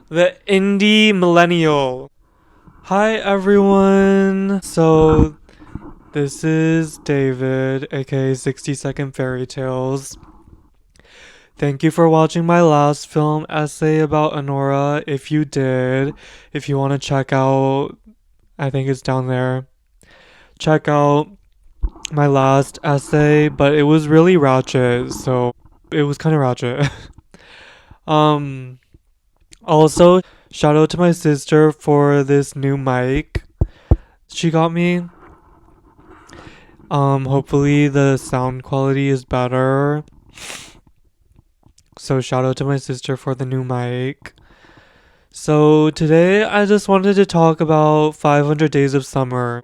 The indie millennial. Hi everyone. So this is David, aka 60-Second Fairy Tales. Thank you for watching my last film essay about Honora. If you did, if you want to check out, I think it's down there. Check out my last essay, but it was really ratchet, so it was kind of ratchet. um Also, shout out to my sister for this new mic she got me. Hopefully the sound quality is better. So shout out to my sister for the new mic. So today I just wanted to talk about 500 Days of Summer.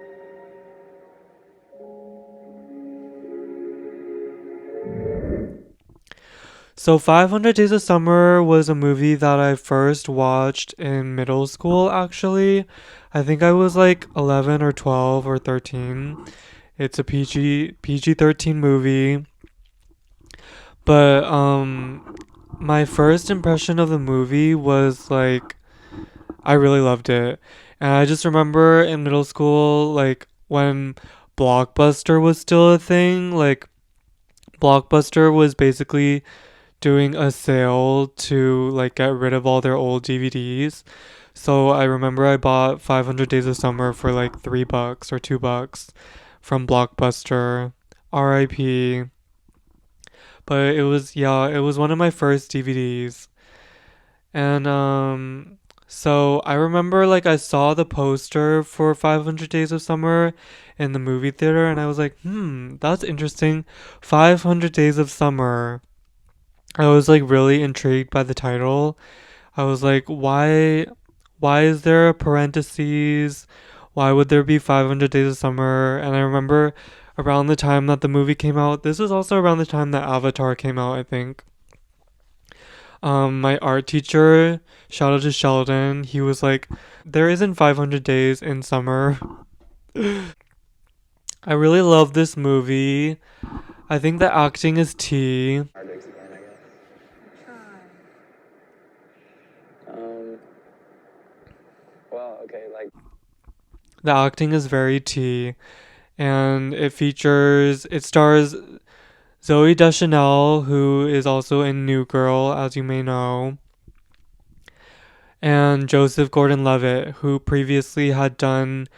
So 500 Days of Summer was a movie that I first watched in middle school actually. I think I was like 11 or 12 or 13. It's a PG-13 movie. But my first impression of the movie was like I really loved it. And I just remember in middle school like when Blockbuster was still a thing, like Blockbuster was basically doing a sale to like get rid of all their old DVDs. So I remember I bought 500 Days of Summer for like $3 or $2 from Blockbuster. RIP. But it was one of my first DVDs. And so I remember like I saw the poster for 500 Days of Summer in the movie theater and I was like, that's interesting. 500 Days of Summer. I was like really intrigued by the title. I was like, why is there a parentheses? Why would there be 500 Days of Summer? And I remember around the time that the movie came out, this was also around the time that Avatar came out, I think. My art teacher, shout out to Sheldon, he was like, there isn't 500 days in summer. I really love this movie. I think the acting is T. The acting is very T. And it stars Zoe Deschanel, who is also in New Girl, as you may know, and Joseph Gordon-Levitt, who previously had done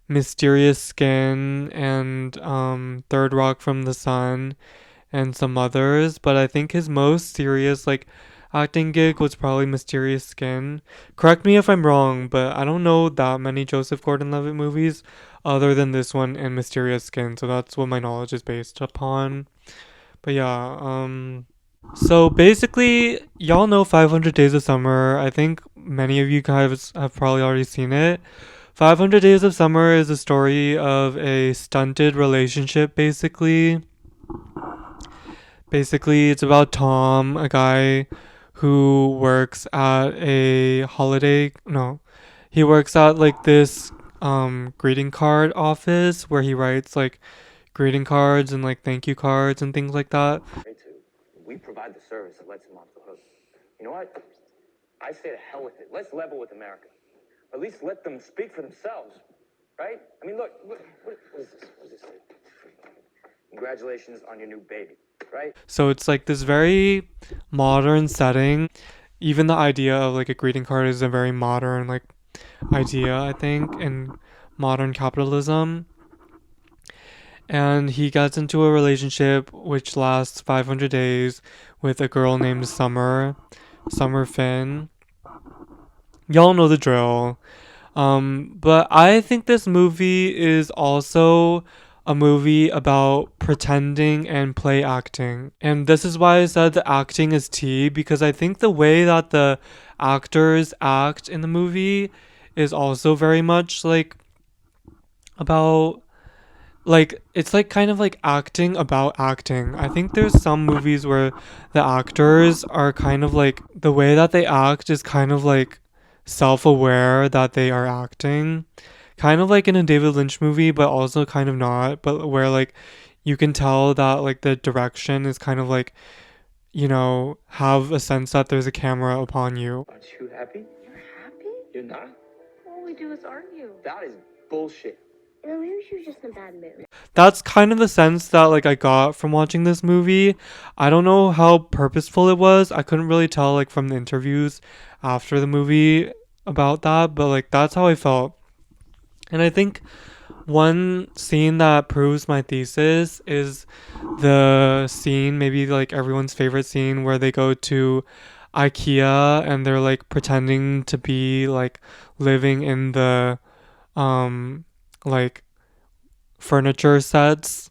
Mysterious Skin and Third Rock from the Sun and some others, but I think his most serious like acting gig was probably Mysterious Skin. Correct me if I'm wrong, but I don't know that many Joseph Gordon-Levitt movies other than this one and Mysterious Skin, so that's what my knowledge is based upon. But yeah, so basically, y'all know 500 Days of Summer. I think many of you guys have probably already seen it. 500 Days of Summer is a story of a stunted relationship, basically. Basically, it's about Tom, a guy who works at a holiday. No, he works at like this greeting card office where he writes like greeting cards and like thank you cards and things like that. We provide the service that lets him off the hook. You know what? I say to hell with it. Let's level with America. Or at least let them speak for themselves. Right? I mean, look, what is this? What does this say? Congratulations on your new baby. Right? So it's like this very modern setting. Even the idea of like a greeting card is a very modern like idea, I think, in modern capitalism. And he gets into a relationship which lasts 500 days with a girl named Summer Finn. Y'all know the drill. But I think this movie is also a movie about pretending and play acting. And this is why I said the acting is T, because I think the way that the actors act in the movie is also very much like about like it's like kind of like acting about acting. I think there's some movies where the actors are kind of like the way that they act is kind of like self-aware that they are acting. Kind of like in a David Lynch movie, but also kind of not, but where like you can tell that like the direction is kind of like, have a sense that there's a camera upon you. Aren't you happy? We're happy? You're not? All we do is argue. That is bullshit. You know, maybe she was just in a bad mood. That's kind of the sense that like I got from watching this movie. I don't know how purposeful it was. I couldn't really tell like from the interviews after the movie about that, but like that's how I felt. And I think one scene that proves my thesis is the scene, maybe like everyone's favorite scene, where they go to IKEA and they're like pretending to be like living in the um like furniture sets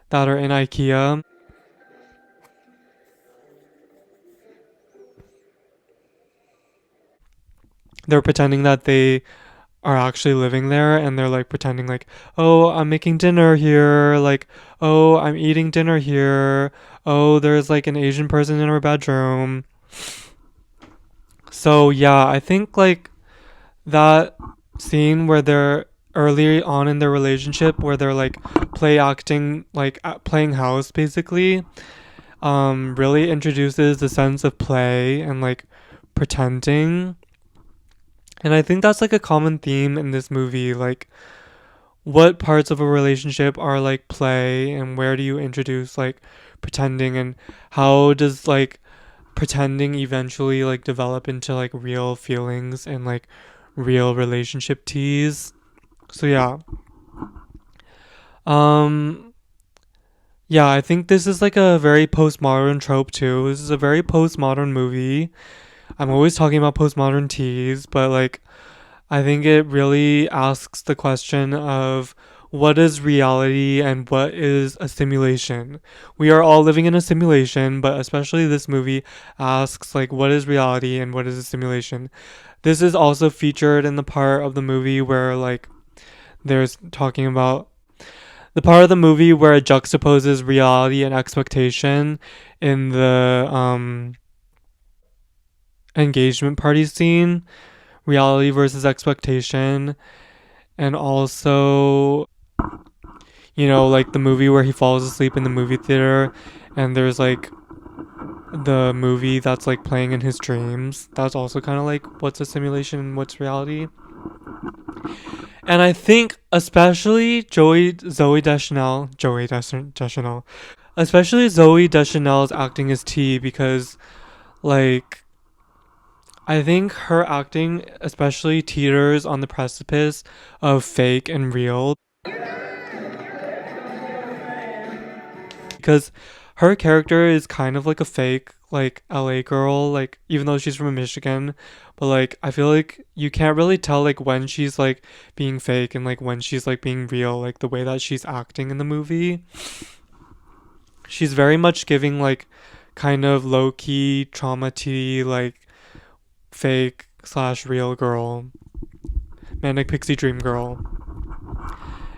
that are in IKEA. They're pretending that they are actually living there, and they're like pretending like, "Oh, I'm making dinner here." Like, "Oh, I'm eating dinner here." "Oh, there's like an Asian person in our bedroom." So, yeah, I think like that scene where they're early on in their relationship where they're like play acting like playing house basically really introduces the sense of play and like pretending. And I think that's like a common theme in this movie. Like, what parts of a relationship are like play, and where do you introduce like pretending, and how does like pretending eventually like develop into like real feelings and like real relationship tease? So, yeah. Um, yeah, I think this is like a very postmodern trope too. This is a very postmodern movie. I'm always talking about postmodern teas, but like I think it really asks the question of what is reality and what is a simulation. We are all living in a simulation, but especially this movie asks like what is reality and what is a simulation. This is also featured in the part of the movie where like there's talking about the part of the movie where it juxtaposes reality and expectation in the engagement party scene, reality versus expectation, and also, like the movie where he falls asleep in the movie theater and there's like the movie that's like playing in his dreams. That's also kind of like what's a simulation and what's reality. And I think especially Deschanel, especially Zoe Deschanel's acting as T, because like I think her acting especially teeters on the precipice of fake and real, because her character is kind of like a fake like LA girl, like even though she's from Michigan, but like I feel like you can't really tell like when she's like being fake and like when she's like being real, like the way that she's acting in the movie. She's very much giving like kind of low key trauma tea like fake slash real girl, manic pixie dream girl.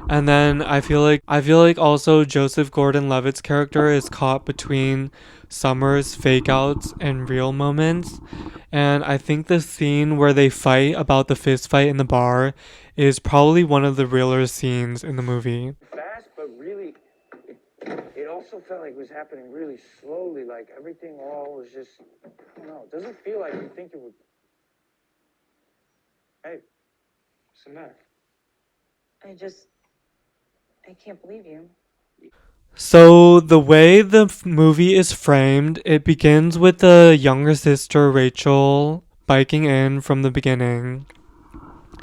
And then I feel like also Joseph Gordon-Levitt's character is caught between Summer's fake outs and real moments. And I think the scene where they fight about the fist fight in the bar is probably one of the realer scenes in the movie. Fast, but really, it also felt like it was happening really slowly. Like everything all was just, I don't know. It doesn't feel like you think it would. Hey, what's the matter? I can't believe you. So the way the movie is framed, it begins with the younger sister Rachel biking in from the beginning,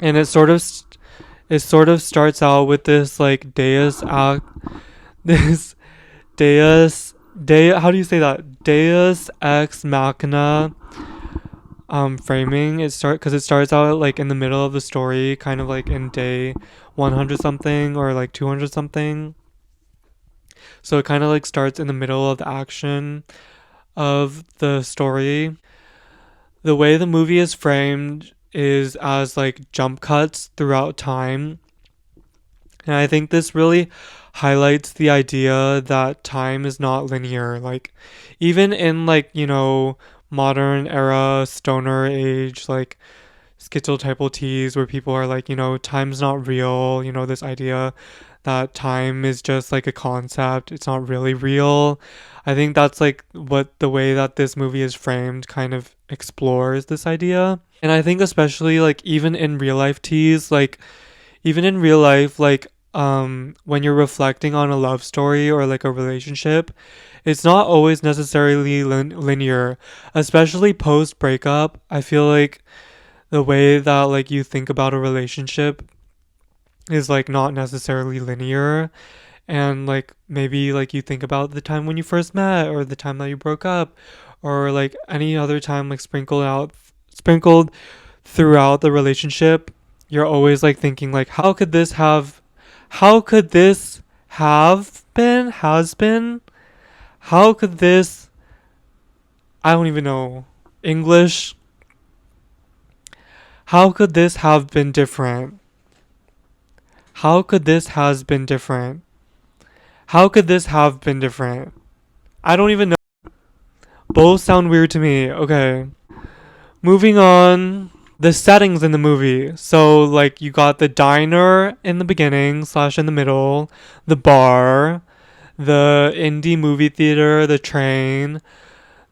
and it sort of starts out with this like this how do you say that, Deus ex machina framing. It starts out like in the middle of the story, kind of like in day 100 something or like 200 something. So it kind of like starts in the middle of the action of the story. The way the movie is framed is as like jump cuts throughout time. And I think this really highlights the idea that time is not linear. Like, even in like, modern era, stoner age, like schizotypal teas where people are like, time's not real, this idea that time is just like a concept, it's not really real. I think that's like what the way that this movie is framed kind of explores this idea. And I think especially like even in real life teas, like even in real life, like when you're reflecting on a love story or like a relationship, it's not always necessarily linear, especially post breakup. I feel like the way that like you think about a relationship is like not necessarily linear, and like maybe like you think about the time when you first met or the time that you broke up or like any other time like sprinkled throughout the relationship. You're always like thinking like how could this have been has been how could this I don't even know English. How could this have been different? How could this has been different? How could this have been different? I don't even know. Both sound weird to me. Okay. Moving on. The settings in the movie. So, like, you got the diner in the beginning, slash in the middle, the bar, the indie movie theater, the train,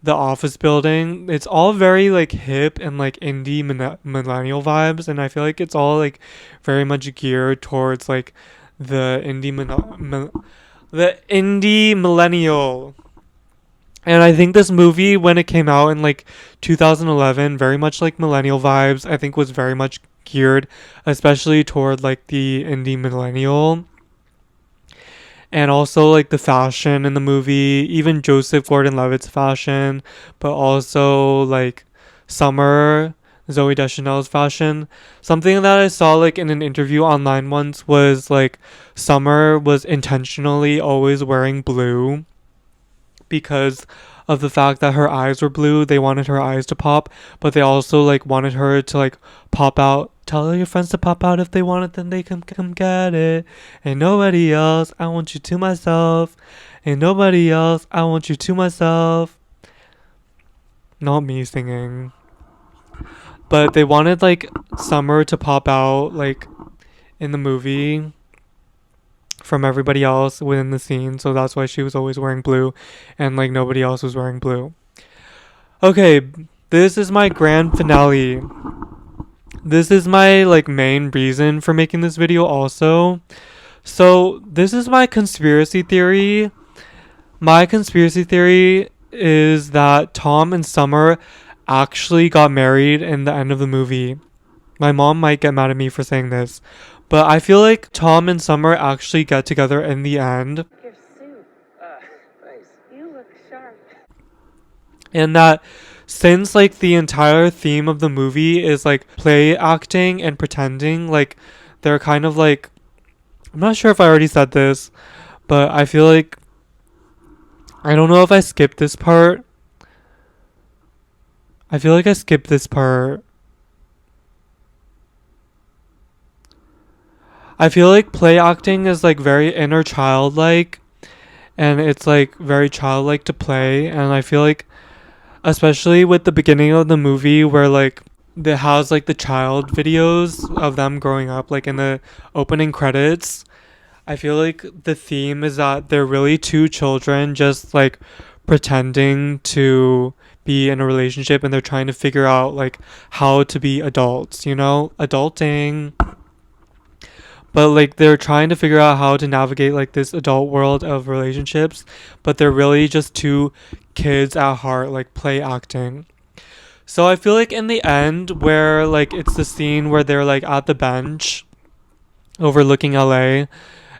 the office building. It's all very, like, hip and, like, indie millennial vibes. And I feel like it's all, like, very much geared towards, like, the the indie millennial. And I think this movie, when it came out in like 2011, very much like millennial vibes, I think was very much geared, especially toward like the indie millennial. And also like the fashion in the movie, even Joseph Gordon-Levitt's fashion, but also like Summer, Zoe Deschanel's fashion. Something that I saw like in an interview online once was like Summer was intentionally always wearing blue because of the fact that her eyes were blue. They wanted her eyes to pop, but they also like wanted her to like pop out. Tell your friends to pop out if they want it, then they can come get it. Ain't nobody else, I want you to myself. Ain't nobody else, I want you to myself. Not me singing. But they wanted like Summer to pop out like in the movie from everybody else within the scene, so that's why she was always wearing blue and like nobody else was wearing blue. Okay, this is my grand finale. This is my like main reason for making this video also. So, this is my conspiracy theory. My conspiracy theory is that Tom and Summer actually got married in the end of the movie. My mom might get mad at me for saying this, but I feel like Tom and Summer actually get together in the end, Your suit. Thanks. You look sharp. and that since like the entire theme of the movie is like play acting and pretending, like they're kind of like, I'm not sure if I already said this, but I feel like I don't know if I skipped this part. I feel like I skipped this part. I feel like play acting is like very inner childlike, and it's like very childlike to play, and I feel like especially with the beginning of the movie where like it has like the child videos of them growing up like in the opening credits. I feel like the theme is that they're really two children just like pretending to be in a relationship, and they're trying to figure out like how to be adults, adulting. But like they're trying to figure out how to navigate like this adult world of relationships, but they're really just two kids at heart, like play acting. So I feel like in the end where like it's the scene where they're like at the bench overlooking LA,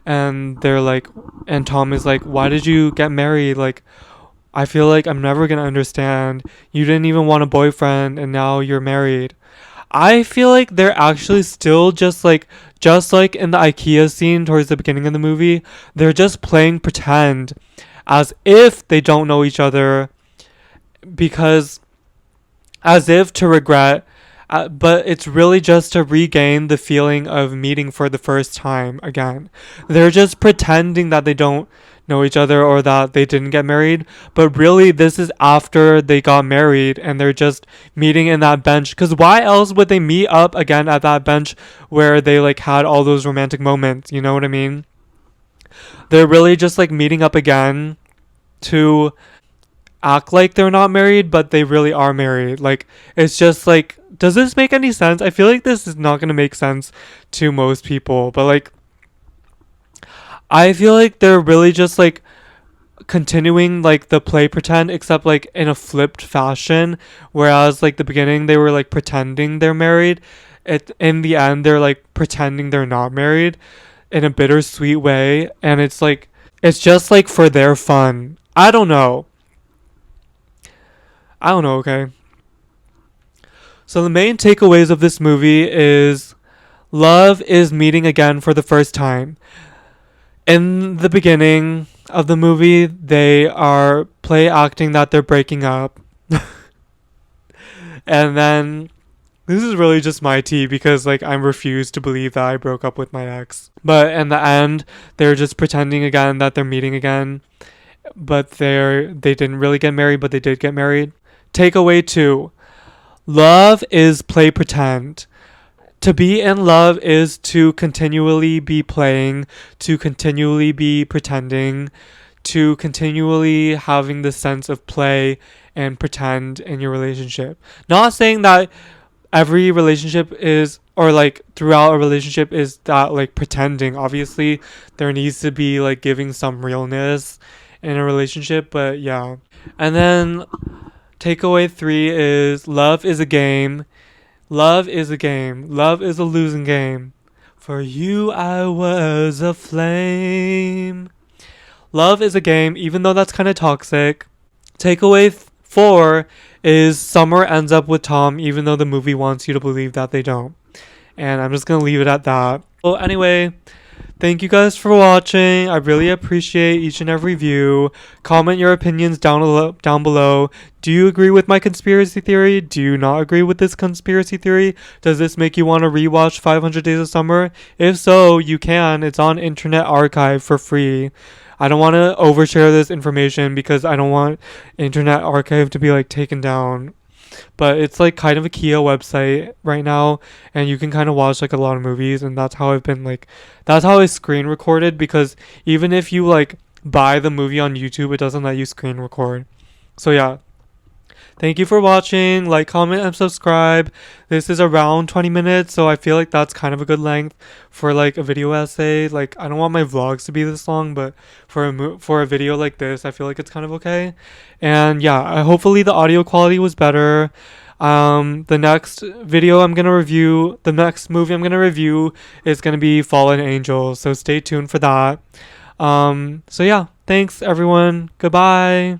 and they're like, and Tom is like, why did you get married? Like, I feel like I'm never gonna understand. You didn't even want a boyfriend and now you're married. I feel like they're actually still just like in the IKEA scene towards the beginning of the movie, they're just playing pretend as if they don't know each other, because as if to regret, but it's really just to regain the feeling of meeting for the first time again. They're just pretending that they don't know each other or that they didn't get married, but really this is after they got married and they're just meeting in that bench. Because why else would they meet up again at that bench where they like had all those romantic moments? You know what I mean? They're really just like meeting up again to act like they're not married, but they really are married. Like, it's just like, does this make any sense? I feel like this is not going to make sense to most people, but like, I feel like they're really just like continuing like the play pretend, except like in a flipped fashion. Whereas like the beginning they were like pretending they're married, in the end they're like pretending they're not married in a bittersweet way, and it's like it's just like for their fun. I don't know, okay. So the main takeaways of this movie is love is meeting again for the first time. In the beginning of the movie, they are play acting that they're breaking up. And then this is really just my tea because like I refuse to believe that I broke up with my ex. But in the end, they're just pretending again that they're meeting again. But they didn't really get married, but they did get married. Takeaway 2. Love is play pretend. To be in love is to continually be playing, to continually be pretending, to continually having the sense of play and pretend in your relationship. Not saying that every relationship is, or like throughout a relationship is that like pretending. Obviously, there needs to be like giving some realness in a relationship, but yeah. And then takeaway 3 is love is a game. Love is a game. Love is a losing game. For you, I was a flame. Love is a game, even though that's kind of toxic. Takeaway 4 is Summer ends up with Tom, even though the movie wants you to believe that they don't. And I'm just going to leave it at that. Well, anyway, thank you guys for watching. I really appreciate each and every view. Comment your opinions down below. Do you agree with my conspiracy theory? Do you not agree with this conspiracy theory? Does this make you want to rewatch 500 Days of Summer? If so, you can. It's on Internet Archive for free. I don't want to overshare this information because I don't want Internet Archive to be like taken down. But it's like kind of a Kia website right now, and you can kind of watch like a lot of movies, and that's how that's how I screen recorded, because even if you like buy the movie on YouTube, it doesn't let you screen record. So yeah. Thank you for watching. Like, comment, and subscribe. This is around 20 minutes, so I feel like that's kind of a good length for like a video essay. Like, I don't want my vlogs to be this long, but for a video like this, I feel like it's kind of okay. And yeah, hopefully the audio quality was better. The next the next movie I'm gonna review is gonna be Fallen Angels. So stay tuned for that. So yeah, thanks everyone. Goodbye.